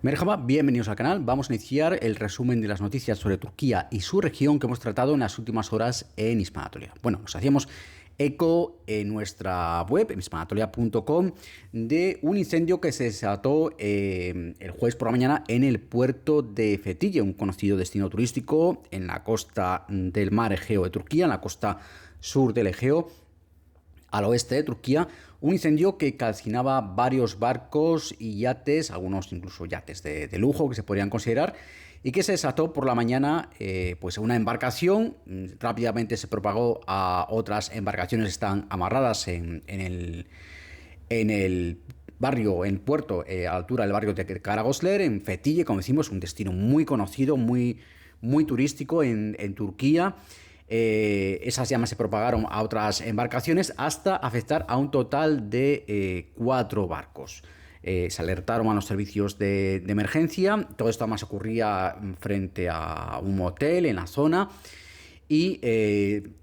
Merhaba, bienvenidos al canal. Vamos a iniciar el resumen de las noticias sobre Turquía y su región que hemos tratado en las últimas horas en Hispanatolia. Bueno, nos hacíamos eco en nuestra web, en hispanatolia.com, de un incendio que se desató el jueves por la mañana en el puerto de Fethiye, un conocido destino turístico en la costa del mar Egeo de Turquía, en la costa sur del Egeo, al oeste de Turquía, un incendio que calcinaba varios barcos y yates, algunos incluso yates de lujo que se podrían considerar, y que se desató por la mañana pues una embarcación. Rápidamente se propagó a otras embarcaciones que están amarradas en el barrio, en el puerto, a la altura del barrio de Karagosler, en Fethiye, como decimos, un destino muy conocido, muy turístico en Turquía. Esas llamas se propagaron a otras embarcaciones hasta afectar a un total de 4 barcos. Se alertaron a los servicios de emergencia. Todo esto además ocurría frente a un motel en la zona. Y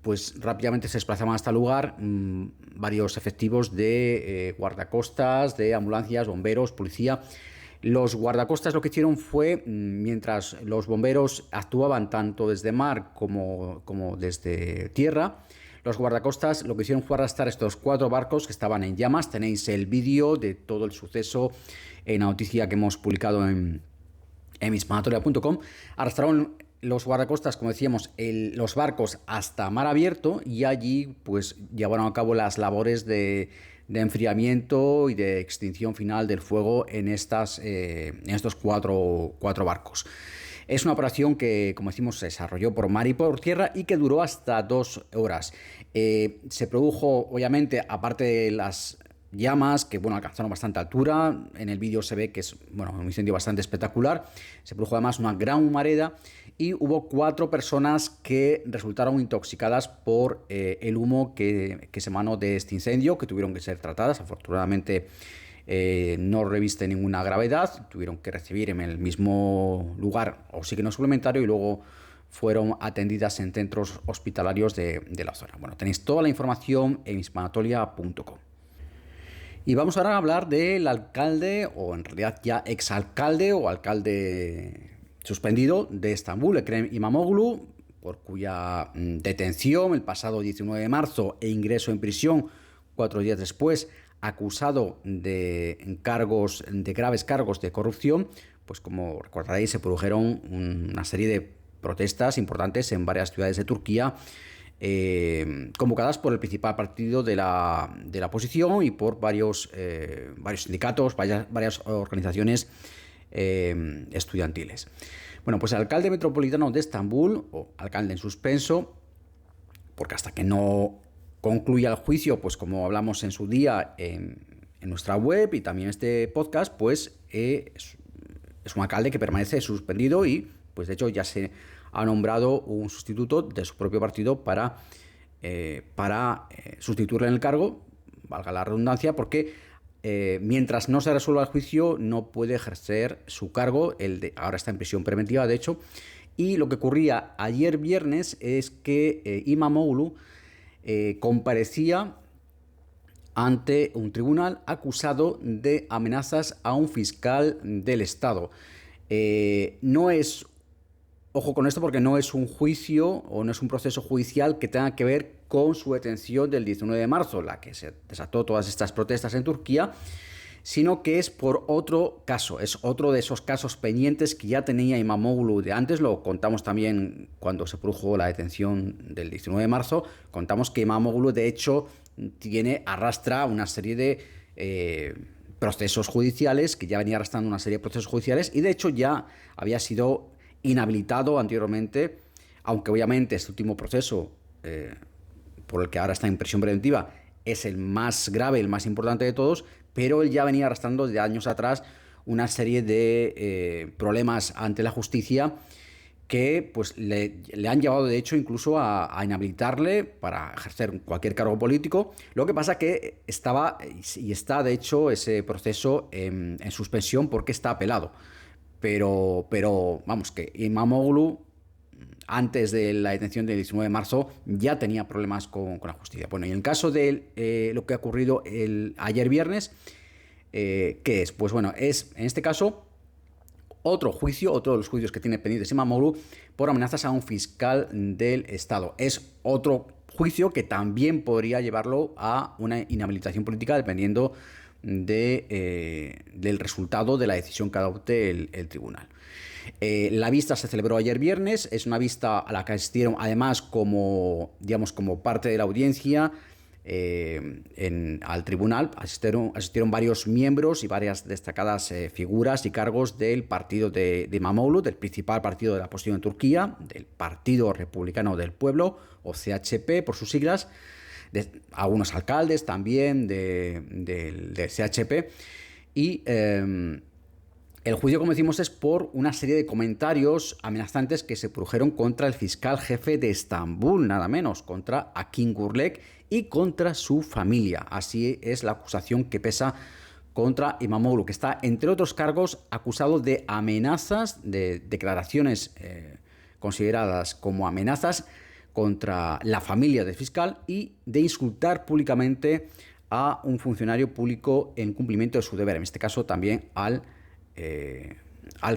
pues rápidamente se desplazaban hasta el lugar varios efectivos de guardacostas, de ambulancias, bomberos, policía. Los guardacostas lo que hicieron fue, mientras los bomberos actuaban tanto desde mar como desde tierra, los guardacostas lo que hicieron fue arrastrar estos 4 barcos que estaban en llamas. Tenéis el vídeo de todo el suceso en la noticia que hemos publicado en hispanatolia.com. Arrastraron los guardacostas, como decíamos, los barcos hasta mar abierto, y allí pues llevaron a cabo las labores de enfriamiento y de extinción final del fuego en estos 4 barcos. Es una operación que, como decimos, se desarrolló por mar y por tierra y que duró hasta 2 horas. Se produjo, obviamente, aparte de las llamas que alcanzaron bastante altura. En el vídeo se ve que es un incendio bastante espectacular. Se produjo además una gran humareda y hubo 4 personas que resultaron intoxicadas por el humo que se emanó de este incendio, que tuvieron que ser tratadas. Afortunadamente no reviste ninguna gravedad, tuvieron que recibir en el mismo lugar oxígeno suplementario y luego fueron atendidas en centros hospitalarios de la zona. Bueno, tenéis toda la información en hispanatolia.com. Y vamos ahora a hablar del alcalde, o en realidad ya exalcalde o alcalde suspendido de Estambul, Ekrem İmamoğlu, por cuya detención el pasado 19 de marzo e ingreso en prisión 4 días después, acusado de graves cargos de corrupción. Pues como recordaréis, se produjeron una serie de protestas importantes en varias ciudades de Turquía, convocadas por el principal partido de la oposición y por varios sindicatos, varias organizaciones estudiantiles. Bueno, pues el alcalde metropolitano de Estambul, o alcalde en suspenso, porque hasta que no concluya el juicio, pues como hablamos en su día en nuestra web y también en este podcast, pues es un alcalde que permanece suspendido y pues de hecho ya se ha nombrado un sustituto de su propio partido para sustituirle en el cargo, valga la redundancia, porque mientras no se resuelva el juicio no puede ejercer su cargo. Ahora está en prisión preventiva, de hecho. Y lo que ocurría ayer viernes es que İmamoğlu comparecía ante un tribunal acusado de amenazas a un fiscal del Estado. No es, ojo con esto, porque no es un juicio o no es un proceso judicial que tenga que ver con su detención del 19 de marzo, la que se desató todas estas protestas en Turquía, sino que es por otro caso, es otro de esos casos pendientes que ya tenía İmamoğlu de antes. Lo contamos también cuando se produjo la detención del 19 de marzo, contamos que İmamoğlu de hecho arrastra una serie de procesos judiciales, que ya venía arrastrando una serie de procesos judiciales, y de hecho ya había sido inhabilitado anteriormente, aunque obviamente este último proceso por el que ahora está en prisión preventiva es el más grave, el más importante de todos, pero él ya venía arrastrando desde años atrás una serie de problemas ante la justicia que pues le han llevado de hecho incluso a inhabilitarle para ejercer cualquier cargo político. Lo que pasa que estaba y está de hecho ese proceso en suspensión porque está apelado. Pero vamos, que İmamoğlu antes de la detención del 19 de marzo ya tenía problemas con la justicia. Bueno, y en el caso de lo que ha ocurrido ayer viernes, ¿qué es? Pues bueno, en este caso otro juicio, otro de los juicios que tiene pendientes Imamoglu, por amenazas a un fiscal del Estado. Es otro juicio que también podría llevarlo a una inhabilitación política dependiendo del resultado de la decisión que adopte el tribunal. La vista se celebró ayer viernes, es una vista a la que asistieron además como parte de la audiencia al tribunal, asistieron varios miembros y varias destacadas figuras y cargos del partido de Imamoglu, del principal partido de la oposición en Turquía, del Partido Republicano del Pueblo, o CHP por sus siglas, algunos alcaldes también del CHP, y el juicio, como decimos, es por una serie de comentarios amenazantes que se produjeron contra el fiscal jefe de Estambul, nada menos, contra Akin Gürlek y contra su familia. Así es la acusación que pesa contra Imamoglu, que está, entre otros cargos, acusado de amenazas, de declaraciones consideradas como amenazas contra la familia del fiscal y de insultar públicamente a un funcionario público en cumplimiento de su deber, en este caso también al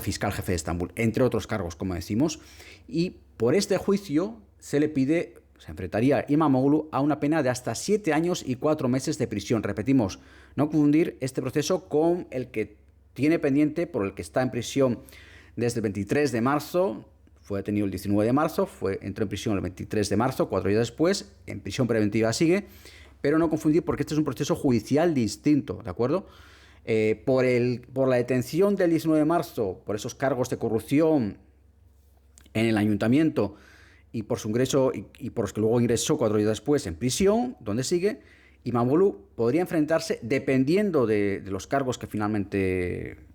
fiscal jefe de Estambul, entre otros cargos, como decimos. Y por este juicio se enfrentaría Imamoglu a una pena de hasta 7 años y 4 meses de prisión. Repetimos, no confundir este proceso con el que tiene pendiente, por el que está en prisión desde el 23 de marzo, fue detenido el 19 de marzo, entró en prisión el 23 de marzo, 4 días después, en prisión preventiva sigue, pero no confundir porque este es un proceso judicial distinto, ¿de acuerdo? Por la detención del 19 de marzo, por esos cargos de corrupción en el ayuntamiento y por su ingreso y por los que luego ingresó 4 días después en prisión, donde sigue, Imamoglu podría enfrentarse, dependiendo de los cargos que finalmente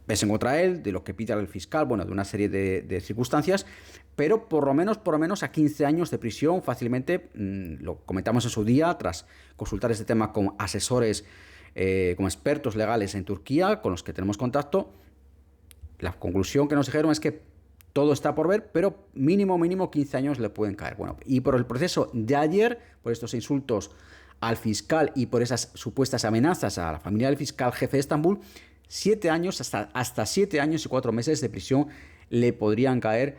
pesen contra él, de lo que pida el fiscal, de una serie de circunstancias, pero por lo menos a 15 años de prisión fácilmente. Lo comentamos en su día, tras consultar este tema con asesores, como expertos legales en Turquía, con los que tenemos contacto. La conclusión que nos dijeron es que todo está por ver, pero mínimo 15 años le pueden caer. Y por el proceso de ayer, por estos insultos al fiscal y por esas supuestas amenazas a la familia del fiscal jefe de Estambul, 7 años, hasta 7 años y 4 meses de prisión le podrían caer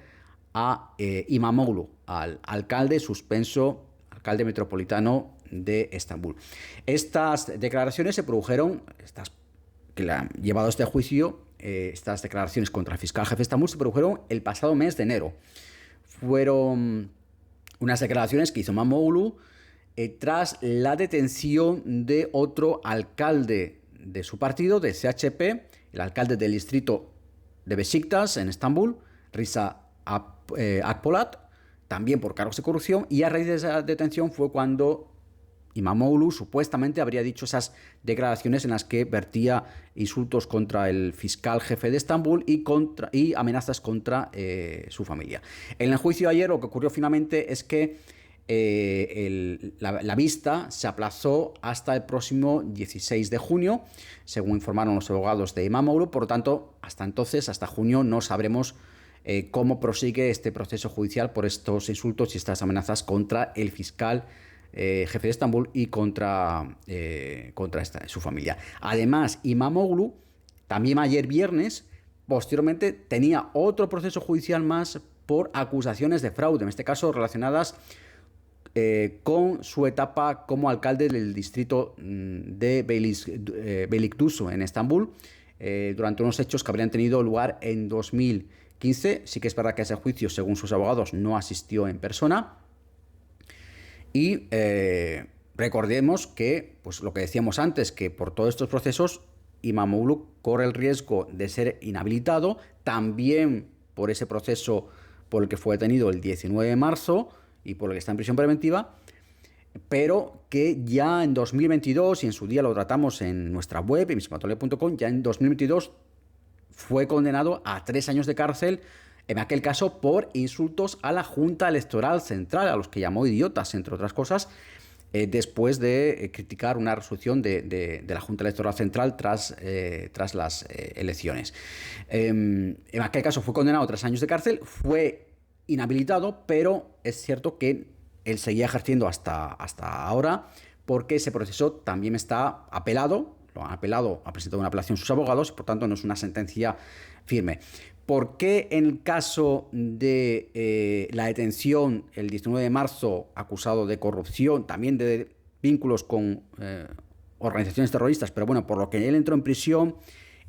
a Imamoglu, al alcalde suspenso, alcalde metropolitano de Estambul. Estas declaraciones se produjeron, que le han llevado a este juicio, estas declaraciones contra el fiscal jefe de Estambul se produjeron el pasado mes de enero. Fueron unas declaraciones que hizo Imamoglu tras la detención de otro alcalde de su partido, de CHP, el alcalde del distrito de Beşiktaş en Estambul, Rıza Akpolat, también por cargos de corrupción, y a raíz de esa detención fue cuando Imamoglu supuestamente habría dicho esas declaraciones en las que vertía insultos contra el fiscal jefe de Estambul y amenazas contra su familia. En el juicio de ayer lo que ocurrió finalmente es que la vista se aplazó hasta el próximo 16 de junio, según informaron los abogados de Imamoglu. Por lo tanto, hasta entonces, hasta junio, no sabremos cómo prosigue este proceso judicial por estos insultos y estas amenazas contra el fiscal jefe de Estambul y contra su familia. Además, Imamoglu, también ayer viernes, posteriormente tenía otro proceso judicial más por acusaciones de fraude, en este caso relacionadas con su etapa como alcalde del distrito de Beylikdüzü en Estambul, durante unos hechos que habrían tenido lugar en 2015. Sí que es verdad que ese juicio, según sus abogados, no asistió en persona. Y recordemos que, pues lo que decíamos antes, que por todos estos procesos Imamoglu corre el riesgo de ser inhabilitado, también por ese proceso por el que fue detenido el 19 de marzo y por el que está en prisión preventiva, pero que ya en 2022, y en su día lo tratamos en nuestra web, en mismatolia.com, ya en 2022 fue condenado a 3 años de cárcel, en aquel caso por insultos a la Junta Electoral Central, a los que llamó idiotas, entre otras cosas, después de criticar una resolución de la Junta Electoral Central tras las elecciones. En aquel caso fue condenado a 3 años de cárcel, fue inhabilitado, pero es cierto que él seguía ejerciendo hasta ahora, porque ese proceso también está apelado, lo han apelado, ha presentado una apelación sus abogados y por tanto no es una sentencia firme. ¿Por qué en el caso de la detención el 19 de marzo acusado de corrupción, también de vínculos con organizaciones terroristas, pero bueno, por lo que él entró en prisión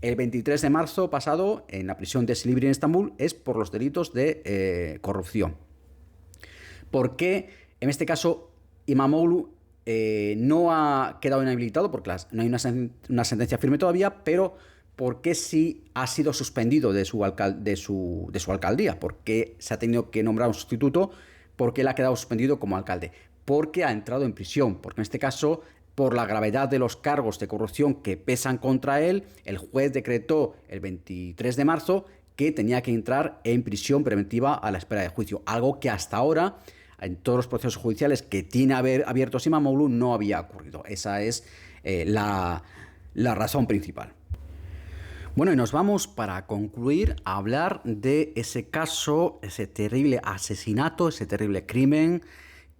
el 23 de marzo pasado en la prisión de Silivri en Estambul, es por los delitos de corrupción? ¿Por qué en este caso Imamoglu no ha quedado inhabilitado? Porque no hay una sentencia firme todavía, pero ¿por qué sí ha sido suspendido de su alcaldía? ¿Por qué se ha tenido que nombrar un sustituto? ¿Por qué él ha quedado suspendido como alcalde? Porque ha entrado en prisión, porque en este caso, por la gravedad de los cargos de corrupción que pesan contra él, el juez decretó el 23 de marzo que tenía que entrar en prisión preventiva a la espera de juicio, algo que hasta ahora, en todos los procesos judiciales que tiene abiertos Imamoglu, no había ocurrido. Esa es la razón principal. Bueno, y nos vamos, para concluir, a hablar de ese caso, ese terrible asesinato, ese terrible crimen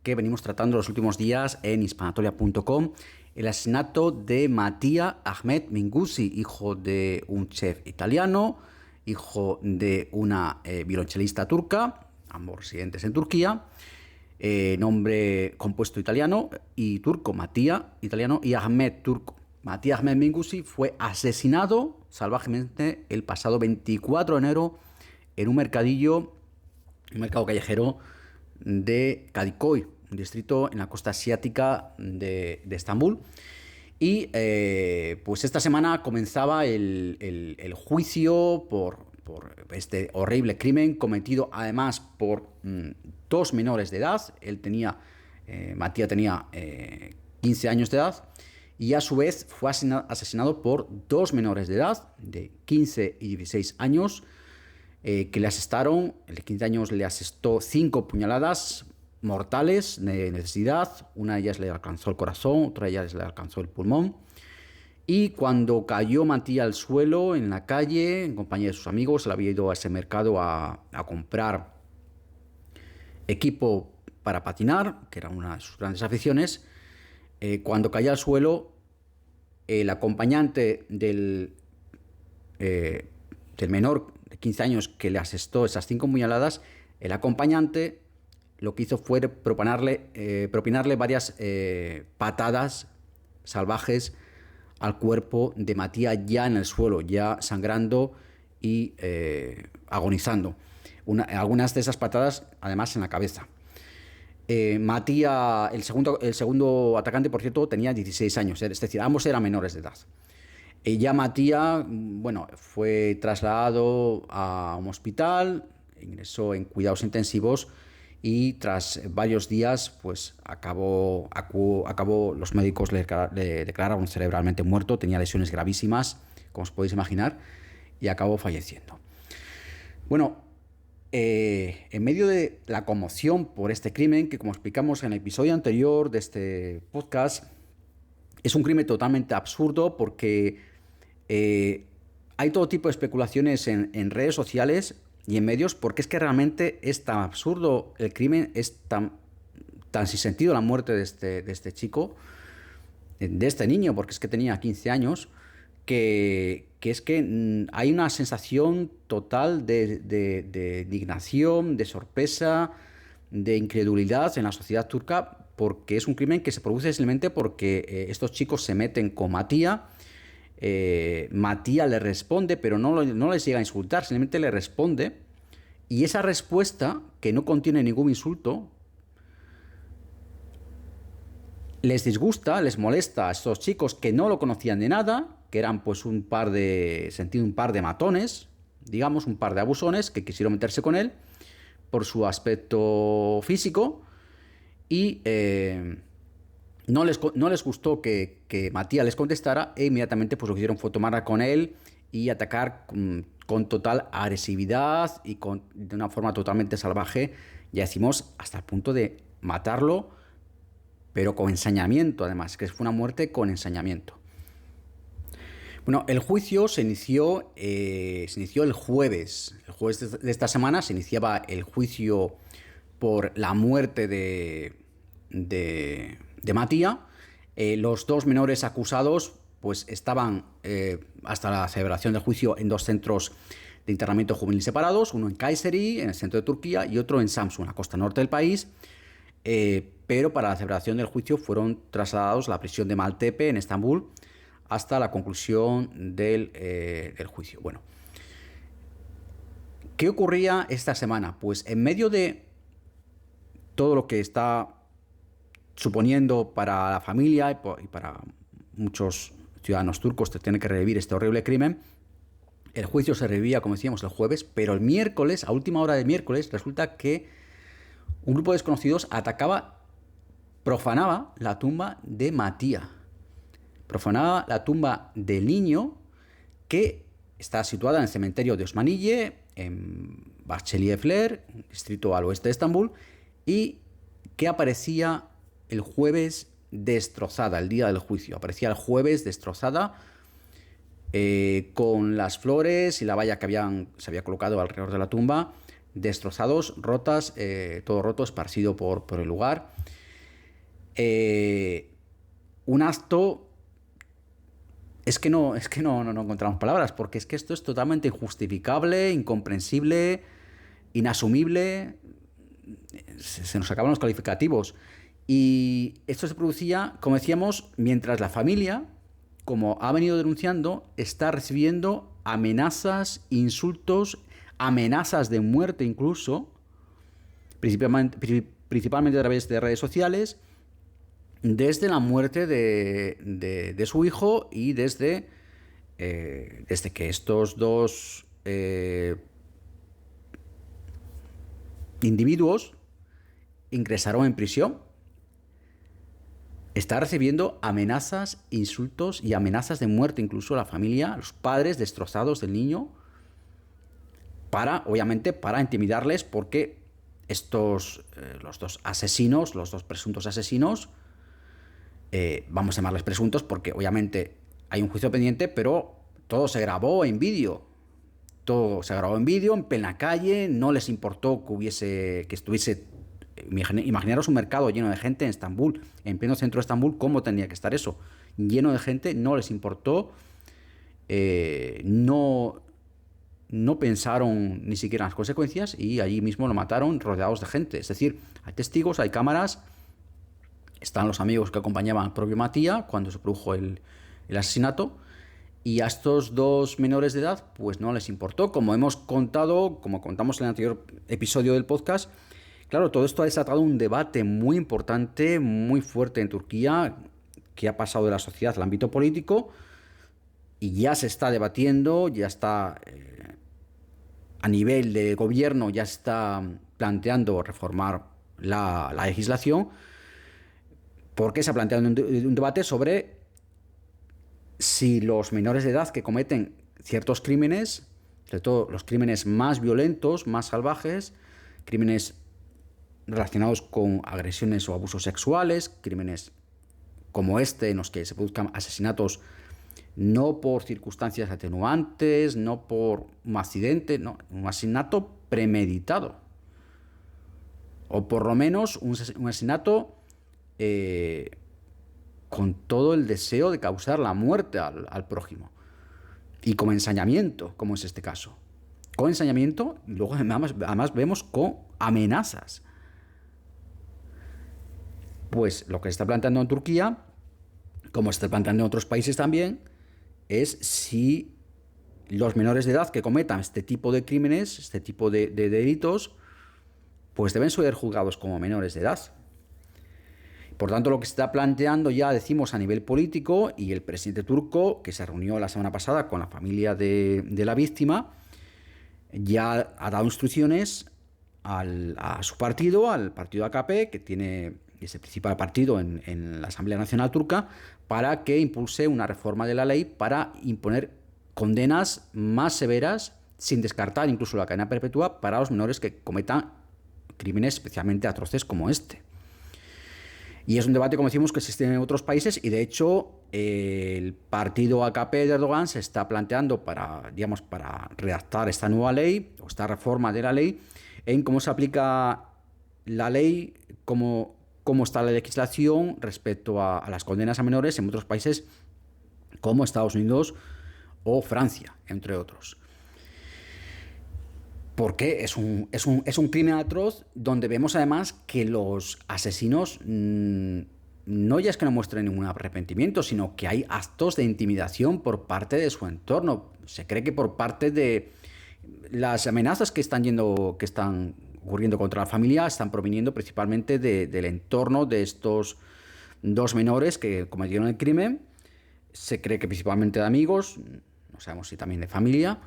que venimos tratando los últimos días en hispanatolia.com, el asesinato de Mattia Ahmed Minguzi, hijo de un chef italiano, hijo de una violonchelista turca, ambos residentes en Turquía, nombre compuesto italiano y turco, Mattia italiano y Ahmed turco. Mattia Ahmed Minguzi fue asesinado salvajemente el pasado 24 de enero en un mercado callejero de Kadıköy, un distrito en la costa asiática de Estambul. Y pues esta semana comenzaba el juicio por este horrible crimen cometido además por dos menores de edad. Mattia tenía 15 años de edad y a su vez fue asesinado por dos menores de edad de 15 y 16 años que le asestaron. El de 15 años le asestó 5 puñaladas mortales de necesidad. Una de ellas le alcanzó el corazón, otra de ellas le alcanzó el pulmón. Y cuando cayó Mattia al suelo en la calle, en compañía de sus amigos, él había ido a ese mercado a comprar equipo para patinar, que era una de sus grandes aficiones. Cuando cayó al suelo, el acompañante del menor de 15 años que le asestó esas 5 puñaladas, el acompañante lo que hizo fue propinarle varias patadas salvajes al cuerpo de Mattia ya en el suelo, ya sangrando y agonizando. Algunas de esas patadas además en la cabeza. Mattia, el segundo atacante, por cierto, tenía 16 años, es decir, ambos eran menores de edad. Ya Mattia, bueno, fue trasladado a un hospital, ingresó en cuidados intensivos y tras varios días, pues acabó, los médicos le declararon cerebralmente muerto, tenía lesiones gravísimas, como os podéis imaginar, y acabó falleciendo. Bueno, en medio de la conmoción por este crimen, que como explicamos en el episodio anterior de este podcast, es un crimen totalmente absurdo porque hay todo tipo de especulaciones en redes sociales y en medios, porque es que realmente es tan absurdo el crimen, es tan sin sentido la muerte de este chico, de este niño, porque es que tenía 15 años, que es que hay una sensación total de indignación, de sorpresa, de incredulidad en la sociedad turca, porque es un crimen que se produce simplemente porque estos chicos se meten con Mattia. Mattia le responde, pero no les llega a insultar, simplemente le responde, y esa respuesta, que no contiene ningún insulto, les disgusta, les molesta a estos chicos que no lo conocían de nada, que eran pues un par de matones, digamos, un par de abusones que quisieron meterse con él por su aspecto físico, y no les gustó que Mattia les contestara, e inmediatamente pues lo que hicieron fue tomarla con él y atacar con total agresividad y de una forma totalmente salvaje, ya decimos, hasta el punto de matarlo, pero con ensañamiento, además, que fue una muerte con ensañamiento. Bueno, el juicio se inició el jueves. El jueves de esta semana se iniciaba el juicio por la muerte de Mattia. Los dos menores acusados pues estaban hasta la celebración del juicio en 2 centros de internamiento juvenil separados, uno en Kayseri, en el centro de Turquía, y otro en Samsun, en la costa norte del país. Pero para la celebración del juicio fueron trasladados a la prisión de Maltepe, en Estambul, hasta la conclusión del juicio. Bueno, ¿qué ocurría esta semana? Pues en medio de todo lo que está suponiendo para la familia y para muchos ciudadanos turcos que tienen que revivir este horrible crimen, el juicio se revivía, como decíamos, el jueves, pero el miércoles, a última hora del miércoles, resulta que un grupo de desconocidos profanaba la tumba de Matía. Profanaba la tumba del niño que está situada en el cementerio de Osmaniye, en Bahçelievler, distrito al oeste de Estambul, y que aparecía el jueves destrozada, el día del juicio. Aparecía el jueves destrozada, con las flores y la valla que se había colocado alrededor de la tumba, destrozados, rotas, todo roto, esparcido por el lugar. Un acto... Es que no encontramos palabras, porque es que esto es totalmente injustificable, incomprensible, inasumible. Se nos acaban los calificativos. Y esto se producía, como decíamos, mientras la familia, como ha venido denunciando, está recibiendo amenazas, insultos, amenazas de muerte incluso, principalmente a través de redes sociales, desde la muerte de su hijo y desde que estos dos individuos ingresaron en prisión. Está recibiendo amenazas, insultos y amenazas de muerte, incluso la familia, los padres destrozados del niño, obviamente para intimidarles, porque los dos asesinos, los dos presuntos asesinos, vamos a llamarles presuntos porque obviamente hay un juicio pendiente, pero todo se grabó en vídeo. Todo se grabó en vídeo, en plena calle, no les importó que estuviese... Imaginaros un mercado lleno de gente en Estambul, en pleno centro de Estambul, ¿cómo tenía que estar eso? Lleno de gente, no les importó, no pensaron ni siquiera en las consecuencias y allí mismo lo mataron rodeados de gente. Es decir, hay testigos, hay cámaras, están los amigos que acompañaban al propio Matía cuando se produjo el asesinato, y a estos dos menores de edad pues no les importó. Como contamos en el anterior episodio del podcast, claro, todo esto ha desatado un debate muy importante, muy fuerte en Turquía, que ha pasado de la sociedad al ámbito político, y ya se está debatiendo, ya está a nivel de gobierno, ya se está planteando reformar la legislación, porque se ha planteado un debate sobre si los menores de edad que cometen ciertos crímenes, sobre todo los crímenes más violentos, más salvajes, crímenes relacionados con agresiones o abusos sexuales, crímenes como en los que se produzcan asesinatos no por circunstancias atenuantes, no por un accidente, no, un asesinato premeditado, o por lo menos un asesinato con todo el deseo de causar la muerte al prójimo, y con ensañamiento, como es este caso. Con ensañamiento, y luego además vemos con amenazas. Pues lo que se está planteando en Turquía, como se está planteando en otros países también, es si los menores de edad que cometan este tipo de crímenes, este tipo de delitos, pues deben ser juzgados como menores de edad. Por tanto, lo que se está planteando, ya decimos, a nivel político, y el presidente turco, que se reunió la semana pasada con la familia de la víctima, ya ha dado instrucciones a su partido, al partido AKP, que es el principal partido en la Asamblea Nacional Turca, para que impulse una reforma de la ley para imponer condenas más severas, sin descartar incluso la cadena perpetua, para los menores que cometan crímenes especialmente atroces como este. Y es un debate, como decimos, que existe en otros países, y de hecho el partido AKP de Erdogan se está planteando para redactar esta nueva ley, o esta reforma de la ley, en cómo se aplica la ley, cómo está la legislación respecto a las condenas a menores en otros países como Estados Unidos o Francia, entre otros. Porque es un crimen atroz donde vemos además que los asesinos no ya es que no muestren ningún arrepentimiento, sino que hay actos de intimidación por parte de su entorno. Se cree que por parte de las amenazas que están ocurriendo contra la familia están proviniendo principalmente del entorno de estos dos menores que cometieron el crimen. Se cree que principalmente de amigos, no sabemos si también de familia,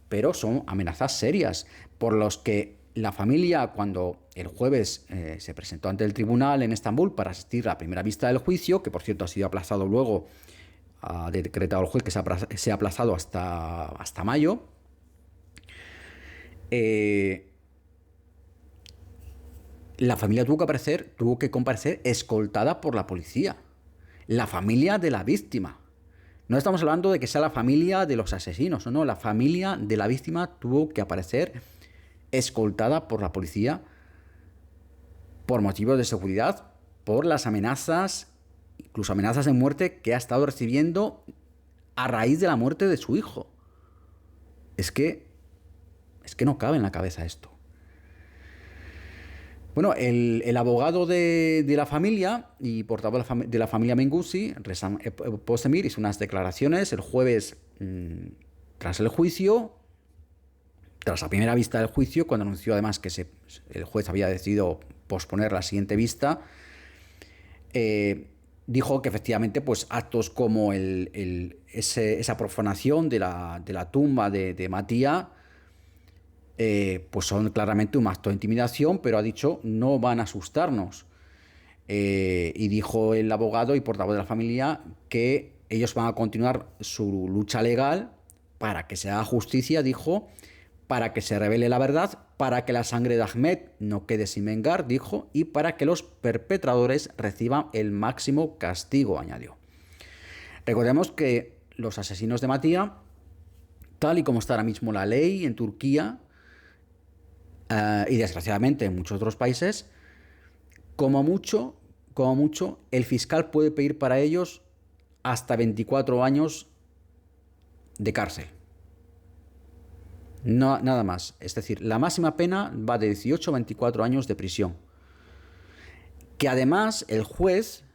pero son amenazas serias por los que la familia, cuando el jueves se presentó ante el tribunal en Estambul para asistir a la primera vista del juicio, que por cierto ha sido aplazado luego, ha decretado el juez que se ha aplazado hasta mayo, la familia tuvo que comparecer escoltada por la policía. La familia de la víctima. No estamos hablando de que sea la familia de los asesinos, no, la familia de la víctima tuvo que aparecer escoltada por la policía por motivos de seguridad, por las amenazas, incluso amenazas de muerte que ha estado recibiendo a raíz de la muerte de su hijo. Es que no cabe en la cabeza esto. Bueno, el abogado de la familia y portavoz de la familia Mengusi, Ressam Pozdemir, hizo unas declaraciones el jueves tras el juicio, tras la primera vista del juicio, cuando anunció además que el juez había decidido posponer la siguiente vista. Dijo que efectivamente pues, actos como esa profanación de la tumba de Matías pues son claramente un acto de intimidación, pero ha dicho no van a asustarnos. Y dijo el abogado y portavoz de la familia que ellos van a continuar su lucha legal para que se haga justicia, dijo, para que se revele la verdad, para que la sangre de Ahmed no quede sin vengar, dijo, y para que los perpetradores reciban el máximo castigo, añadió. Recordemos que los asesinos de Matías, tal y como está ahora mismo la ley en Turquía, y desgraciadamente en muchos otros países, como mucho, el fiscal puede pedir para ellos hasta 24 años de cárcel. No, nada más. Es decir, la máxima pena va de 18 a 24 años de prisión. Que además el juez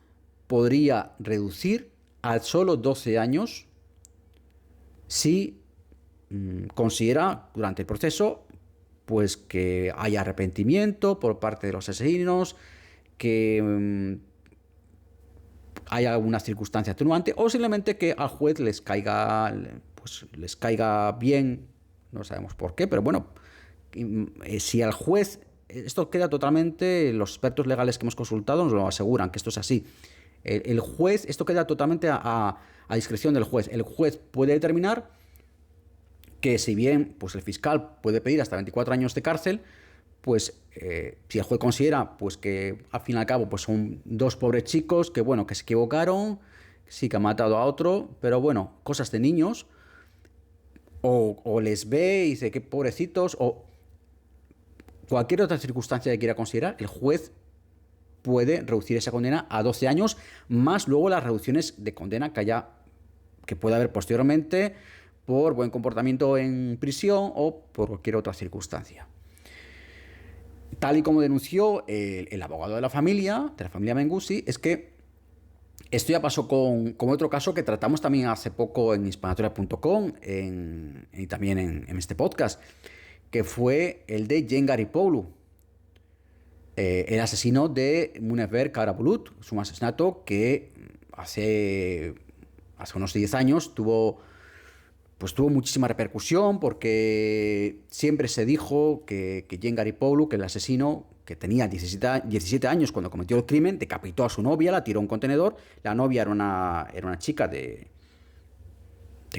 podría reducir a solo 12 años si considera durante el proceso pues que haya arrepentimiento por parte de los asesinos, que haya alguna circunstancia atenuante o simplemente que al juez les caiga bien, no sabemos por qué, pero bueno, si al juez, esto queda totalmente, los expertos legales que hemos consultado nos lo aseguran, que esto es así. El juez, esto queda totalmente a discreción del juez. El juez puede determinar que si bien pues el fiscal puede pedir hasta 24 años de cárcel, pues si el juez considera pues que al fin y al cabo pues son dos pobres chicos que bueno, que se equivocaron, sí que han matado a otro, pero bueno, cosas de niños, o les ve y dice que pobrecitos, o cualquier otra circunstancia que quiera considerar, el juez puede reducir esa condena a 12 años, más luego las reducciones de condena que pueda haber posteriormente por buen comportamiento en prisión o por cualquier otra circunstancia. Tal y como denunció el abogado de la familia Mengusi, es que esto ya pasó con otro caso que tratamos también hace poco en hispanatoria.com y también en este podcast, que fue el de Cenk Garipoğlu, el asesino de Münevver Karabulut. Es un asesinato que hace unos 10 años tuvo muchísima repercusión porque siempre se dijo que Cenk Garipoğlu, que el asesino, que tenía 17 años cuando cometió el crimen, decapitó a su novia, la tiró a un contenedor. La novia era una chica de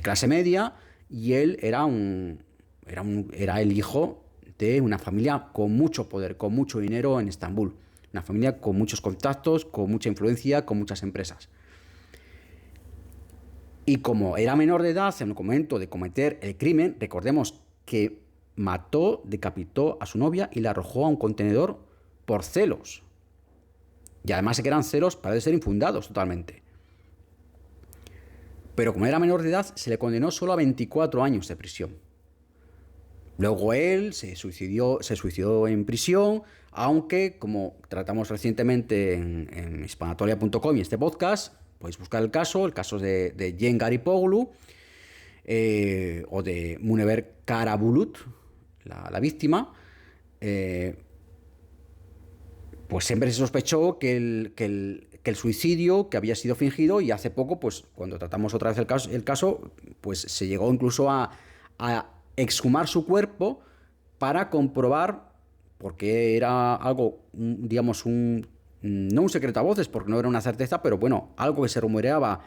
clase media y él era el hijo de una familia con mucho poder, con mucho dinero en Estambul. Una familia con muchos contactos, con mucha influencia, con muchas empresas. Y como era menor de edad en el momento de cometer el crimen, recordemos que decapitó a su novia y la arrojó a un contenedor por celos. Y además que eran celos, parece ser infundados totalmente. Pero como era menor de edad, se le condenó solo a 24 años de prisión. Luego él se suicidó en prisión, aunque, como tratamos recientemente en hispanatolia.com y este podcast, podéis buscar el caso de Jen Garipoglu, o de Munever Karabulut, la víctima. Pues siempre se sospechó que el suicidio que había sido fingido, y hace poco, pues cuando tratamos otra vez el caso, pues se llegó incluso a exhumar su cuerpo para comprobar, porque era algo, digamos, no un secreto a voces, porque no era una certeza, pero bueno, algo que se rumoreaba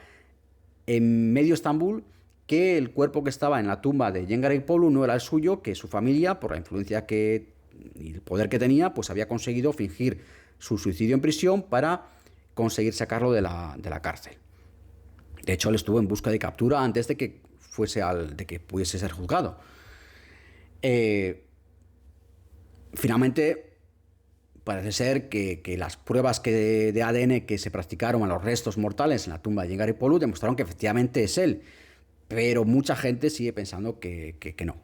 en medio Estambul, que el cuerpo que estaba en la tumba de Jen Garipoglu no era el suyo, que su familia, por la influencia y el poder que tenía, pues había conseguido fingir su suicidio en prisión para conseguir sacarlo de la cárcel. De hecho, él estuvo en busca de captura antes de que pudiese ser juzgado. Finalmente, parece ser que las pruebas de ADN que se practicaron a los restos mortales en la tumba de Jen Garipoglu demostraron que efectivamente es él. Pero mucha gente sigue pensando que no.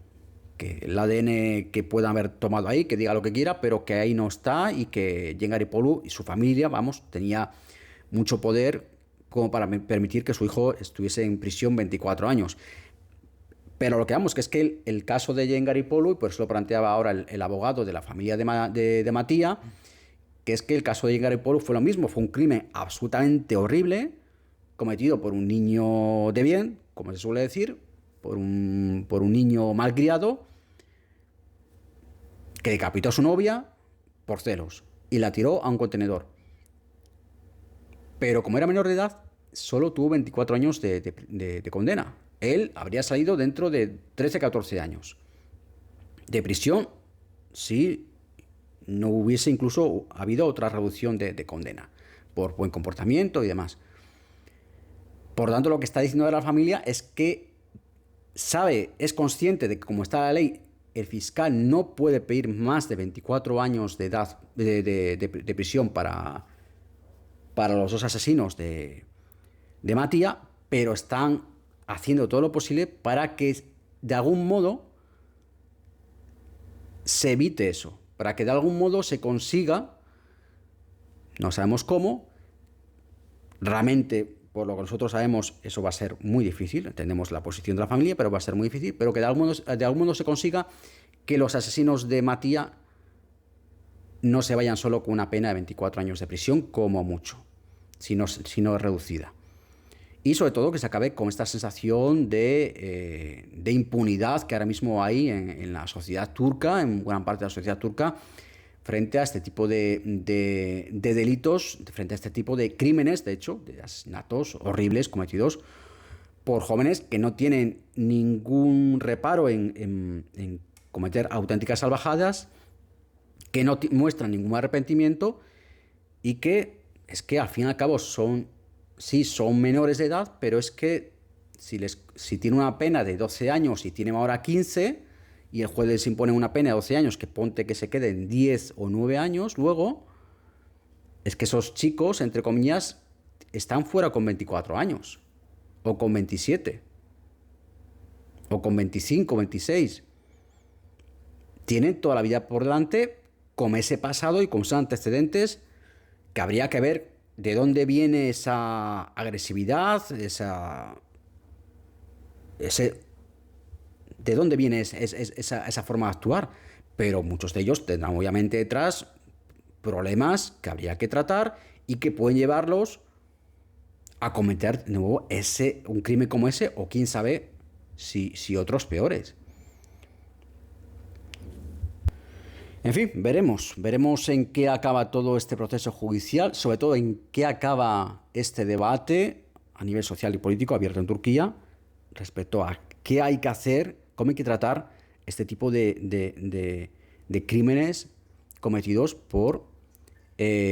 Que el ADN que pueda haber tomado ahí, que diga lo que quiera, pero que ahí no está, y que Jen Garipoglu y su familia, tenía mucho poder como para permitir que su hijo estuviese en prisión 24 años. Pero lo que vamos, que es que el caso de Jen Garipoglu, y por eso lo planteaba ahora el abogado de la familia de Matías, que es que el caso de Jen Garipoglu fue lo mismo, fue un crimen absolutamente horrible, cometido por un niño de bien, como se suele decir, por un niño malcriado, que decapitó a su novia por celos y la tiró a un contenedor. Pero como era menor de edad, solo tuvo 24 años de condena. Él habría salido dentro de 13-14 años de prisión si no hubiese incluso habido otra reducción de condena por buen comportamiento y demás. Por lo tanto, lo que está diciendo de la familia es que es consciente de que, como está la ley, el fiscal no puede pedir más de 24 años de edad de prisión para los dos asesinos de Matías, pero están haciendo todo lo posible para que de algún modo se evite eso, para que de algún modo se consiga, no sabemos cómo, realmente, por lo que nosotros sabemos, eso va a ser muy difícil, entendemos la posición de la familia, pero va a ser muy difícil, pero que de algún modo se consiga que los asesinos de Matías no se vayan solo con una pena de 24 años de prisión, como mucho, sino reducida. Y sobre todo que se acabe con esta sensación de impunidad que ahora mismo hay en la sociedad turca, en gran parte de la sociedad turca, frente a este tipo de delitos, frente a este tipo de crímenes, de hecho, de asesinatos horribles cometidos por jóvenes que no tienen ningún reparo en cometer auténticas salvajadas, que no muestran ningún arrepentimiento, y que es que al fin y al cabo son menores de edad, pero es que si tiene una pena de 12 años y tienen ahora 15, y el juez les impone una pena de 12 años, que ponte que se queden 10 o 9 años luego, es que esos chicos, entre comillas, están fuera con 24 años, o con 27, o con 25, 26. Tienen toda la vida por delante con ese pasado y con esos antecedentes, que habría que ver de dónde viene esa agresividad, de dónde viene esa forma de actuar. Pero muchos de ellos tendrán obviamente detrás problemas que habría que tratar y que pueden llevarlos a cometer de nuevo un crimen como ese, o quién sabe si otros peores. En fin, veremos en qué acaba todo este proceso judicial, sobre todo en qué acaba este debate a nivel social y político abierto en Turquía respecto a qué hay que hacer, cómo hay que tratar este tipo de crímenes cometidos por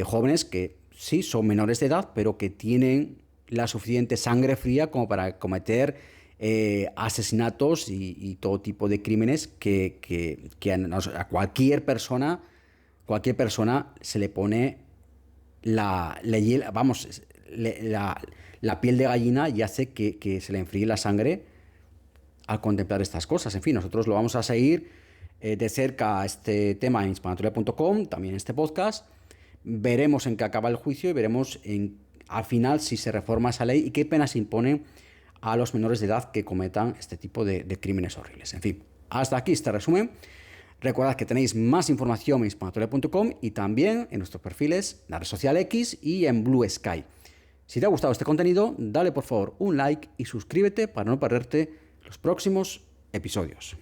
jóvenes que sí son menores de edad, pero que tienen la suficiente sangre fría como para cometer asesinatos y todo tipo de crímenes que a cualquier persona se le pone la hiel, la piel de gallina y hace que se le enfríe la sangre al contemplar estas cosas. En fin, nosotros lo vamos a seguir de cerca este tema en hispanatoria.com, también este podcast. Veremos en qué acaba el juicio y veremos al final si se reforma esa ley y qué penas se imponen a los menores de edad que cometan este tipo de crímenes horribles. En fin, hasta aquí este resumen. Recordad que tenéis más información en hispanatoria.com y también en nuestros perfiles, en la red social X y en Blue Sky. Si te ha gustado este contenido, dale por favor un like y suscríbete para no perderte los próximos episodios.